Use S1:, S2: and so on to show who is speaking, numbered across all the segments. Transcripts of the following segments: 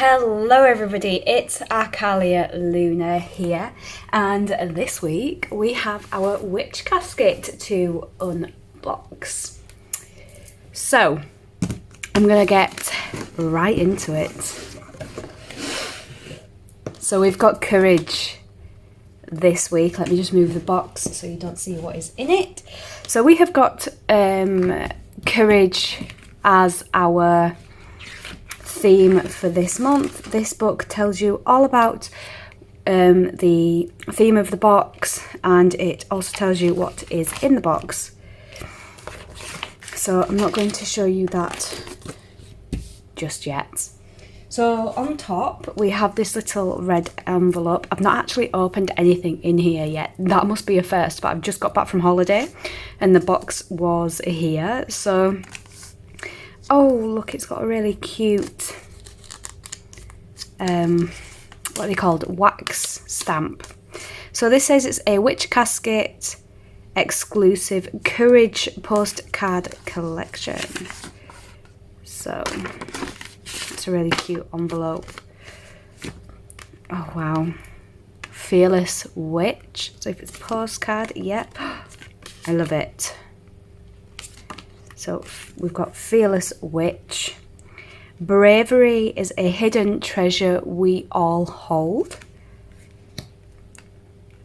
S1: Hello everybody, it's Arcalia Luna here, and this week we have our witch casket to unbox. So I'm gonna get right into it. So we've got Courage this week. Let me just move the box so you don't see what is in it. So we have got Courage as our theme for this month. This book tells you all about the theme of the box, and it also tells you what is in the box. So I'm not going to show you that just yet. So on top we have this little red envelope. I've not actually opened anything in here yet. That must be a first, but I've just got back from holiday and the box was here. So oh look, it's got a really cute, what are they called? Wax stamp. So this says it's a witch casket exclusive Courage postcard collection. So it's a really cute envelope. Oh wow. Fearless Witch. So if it's postcard, yep. I love it. So we've got Fearless Witch. Bravery is a hidden treasure we all hold.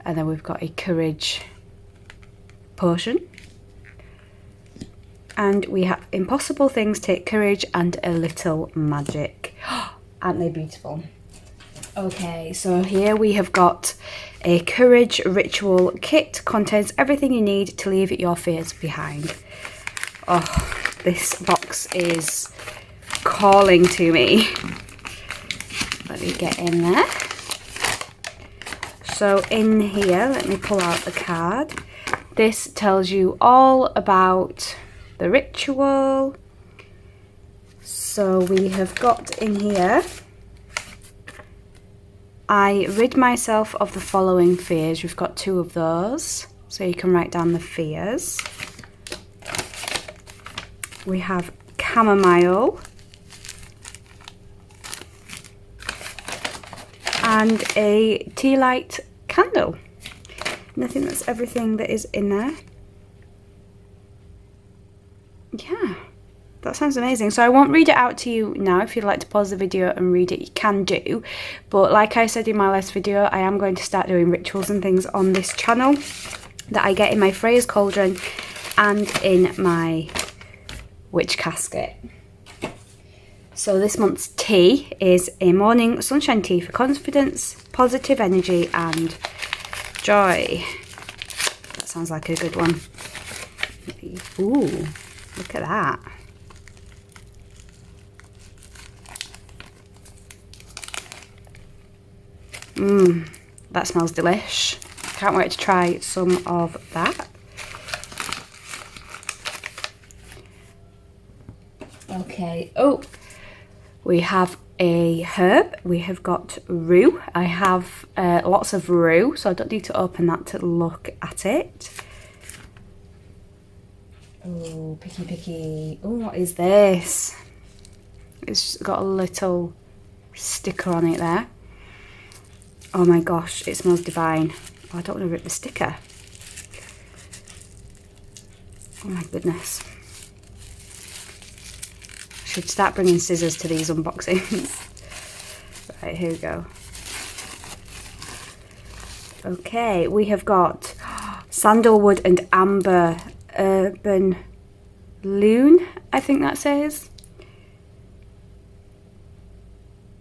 S1: And then we've got a Courage potion. And we have Impossible Things Take Courage and a Little Magic. Aren't they beautiful? Okay, so here we have got a Courage ritual kit. Contains everything you need to leave your fears behind. Oh, this box is calling to me. Let me get in there. So in here, let me pull out the card. This tells you all about the ritual. So we have got in here, I rid myself of the following fears. We've got 2 of those, so you can write down the fears. We have chamomile and a tea light candle. And I think that's everything that is in there. Yeah, that sounds amazing. So I won't read it out to you now. If you'd like to pause the video and read it, you can do. But like I said in my last video, I am going to start doing rituals and things on this channel that I get in my phrase cauldron and in my witch casket. So this month's tea is a morning sunshine tea for confidence, positive energy and joy. That sounds like a good one. Ooh, look at that. That smells delish. Can't wait to try some of that. Okay, oh, we have a herb. We have got rue. I have lots of rue, so I don't need to open that to look at it. Oh, picky. Oh, what is this? It's got a little sticker on it there. Oh my gosh, it smells divine. Oh, I don't want to rip the sticker. Oh my goodness. Should start bringing scissors to these unboxings. Right, here we go. Okay, we have got sandalwood and amber urban loon, I think that says.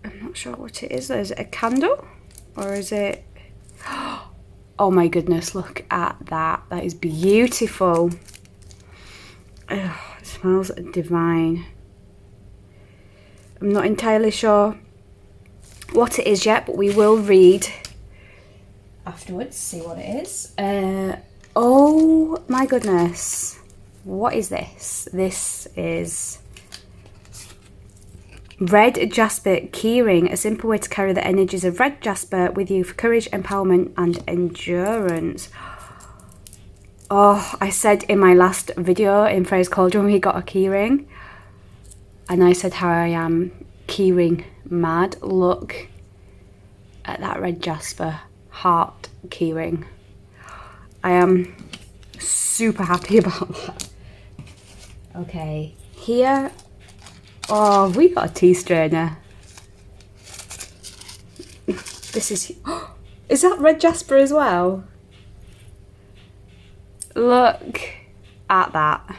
S1: I'm not sure what it is. Is it a candle or is it? Oh my goodness, look at that. That is beautiful. Ugh, it smells divine. I'm not entirely sure what it is yet, but we will read afterwards, see what it is. Oh my goodness. What is this? This is red jasper keyring, a simple way to carry the energies of red jasper with you for courage, empowerment and endurance. Oh, I said in my last video in Phrase Cauldron we got a keyring. And I said how I am keyring mad. Look at that red jasper heart keyring. I am super happy about that. Okay, here, oh, we got a tea strainer. This is that red jasper as well? Look at that.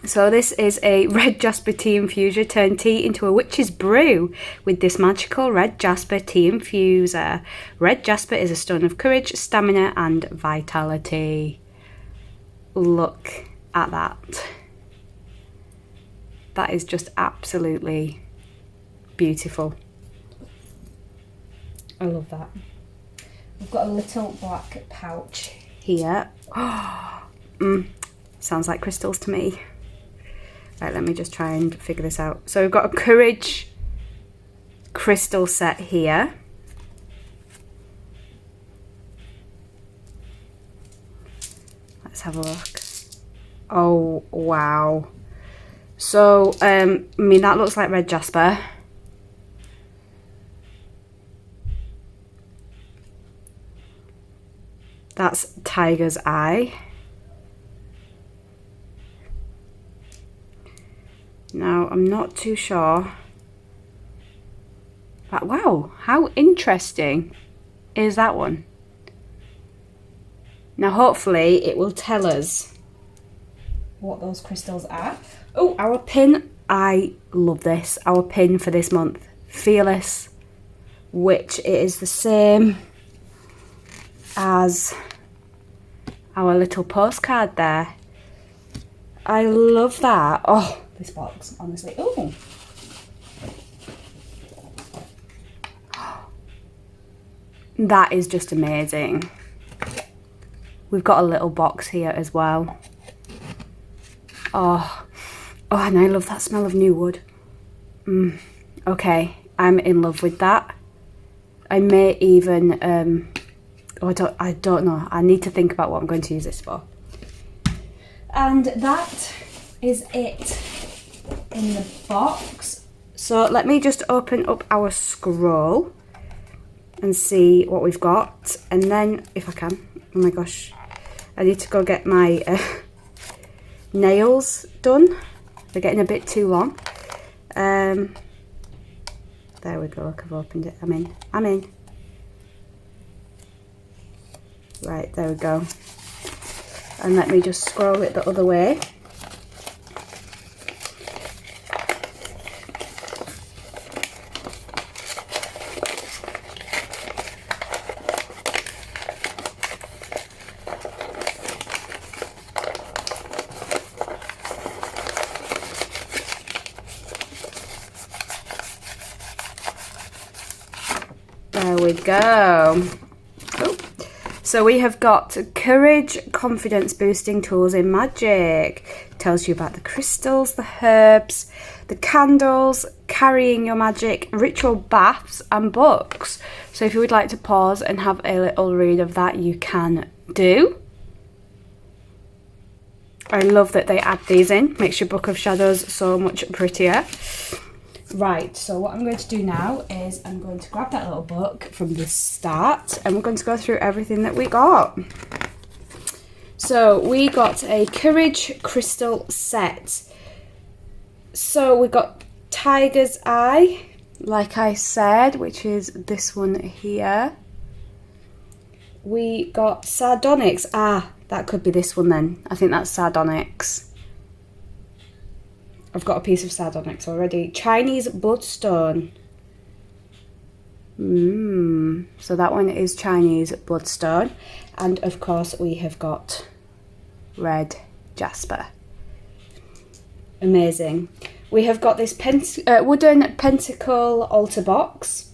S1: So this is a red jasper tea infuser. Turn tea into a witch's brew with this magical red jasper tea infuser. Red jasper is a stone of courage, stamina and vitality. Look at that. That is just absolutely beautiful. I love that. We've got a little black pouch here. Sounds like crystals to me. Right, let me just try and figure this out. So we've got a courage crystal set here. Let's have a look. Oh, wow. So, I mean, that looks like red jasper. That's tiger's eye. Now, I'm not too sure. But wow, how interesting is that one? Now, hopefully, it will tell us what those crystals are. Oh, our pin. I love this. Our pin for this month. Fearless, which it is the same as our little postcard there. I love that. Oh, this box, honestly. Oh, that is just amazing. We've got a little box here as well. Oh, and I love that smell of new wood. Okay, I'm in love with that. I may even I don't know. I need to think about what I'm going to use this for. And that is it in the box. So let me just open up our scroll and see what we've got. And then, if I can, oh my gosh, I need to go get my nails done. They're getting a bit too long. There we go, look, I've opened it. I'm in. Right, there we go. And let me just scroll it the other way. There we go. Oh. So we have got Courage Confidence Boosting Tools in Magic. Tells you about the crystals, the herbs, the candles, carrying your magic, ritual baths and books. So if you would like to pause and have a little read of that, you can do. I love that they add these in. Makes your Book of Shadows so much prettier. Right, so what I'm going to do now is I'm going to grab that little book from the start and we're going to go through everything that we got. So we got a Courage Crystal set. So we got Tiger's Eye, like I said, which is this one here. We got Sardonyx. That could be this one then. I think that's Sardonyx. I've got a piece of sardonyx already. Chinese bloodstone. So that one is Chinese bloodstone. And of course we have got red jasper. Amazing. We have got this wooden pentacle altar box.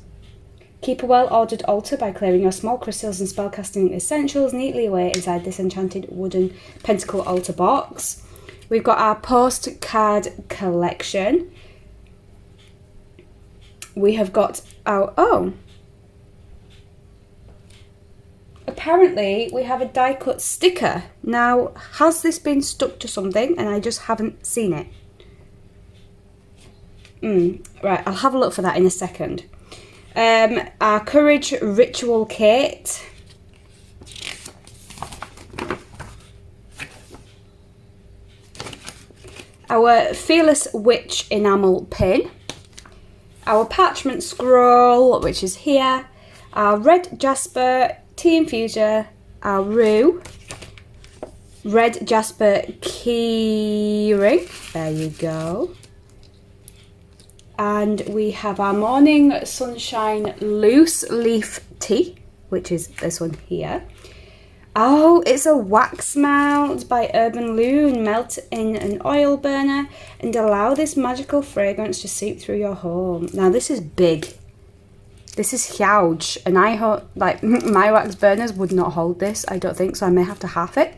S1: Keep a well-ordered altar by clearing your small crystals and spellcasting essentials neatly away inside this enchanted wooden pentacle altar box. We've got our postcard collection. We have got our, apparently we have a die cut sticker. Now, has this been stuck to something and I just haven't seen it? Right, I'll have a look for that in a second. Our Courage Ritual Kit. Our Fearless Witch enamel pin. Our parchment scroll, which is here. Our red jasper tea infuser. Our rue. Red jasper keyring. There you go. And we have our Morning Sunshine loose leaf tea, which is this one here. Oh, it's a wax melt by Urban Loon. Melt in an oil burner and allow this magical fragrance to seep through your home. Now this is big. This is huge, and I hope, like, my wax burners would not hold this, I don't think, so I may have to half it.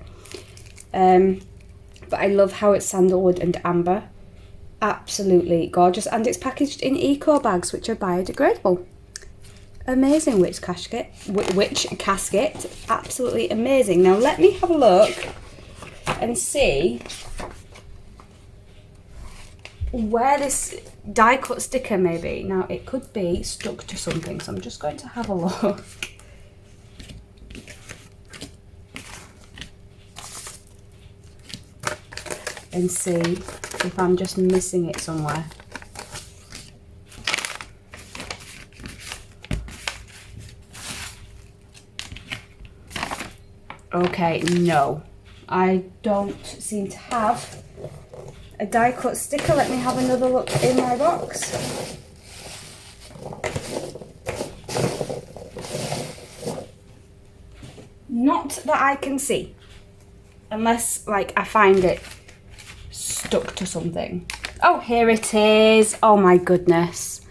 S1: But I love how it's sandalwood and amber. Absolutely gorgeous, and it's packaged in eco bags, which are biodegradable. Amazing witch casket. Absolutely amazing. Now let me have a look and see where this die cut sticker may be. Now it could be stuck to something, so I'm just going to have a look. And see if I'm just missing it somewhere. Okay, no. I don't seem to have a die cut sticker. Let me have another look in my box. Not that I can see. Unless, like, I find it stuck to something. Oh, here it is. Oh my goodness.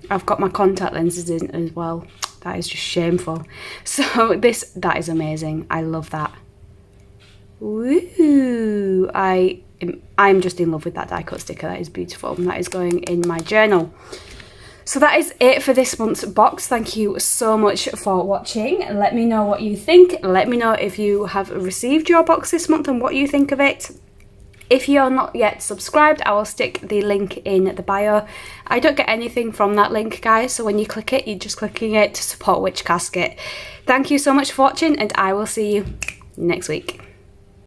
S1: I've got my contact lenses in as well. That is just shameful. So that is amazing. I love that. Woo! I'm just in love with that die cut sticker. That is beautiful. And that is going in my journal. So that is it for this month's box. Thank you so much for watching. Let me know what you think. Let me know if you have received your box this month and what you think of it. If you're not yet subscribed, I will stick the link in the bio. I don't get anything from that link, guys, so when you click it, you're just clicking it to support Witch Casket. Thank you so much for watching, and I will see you next week.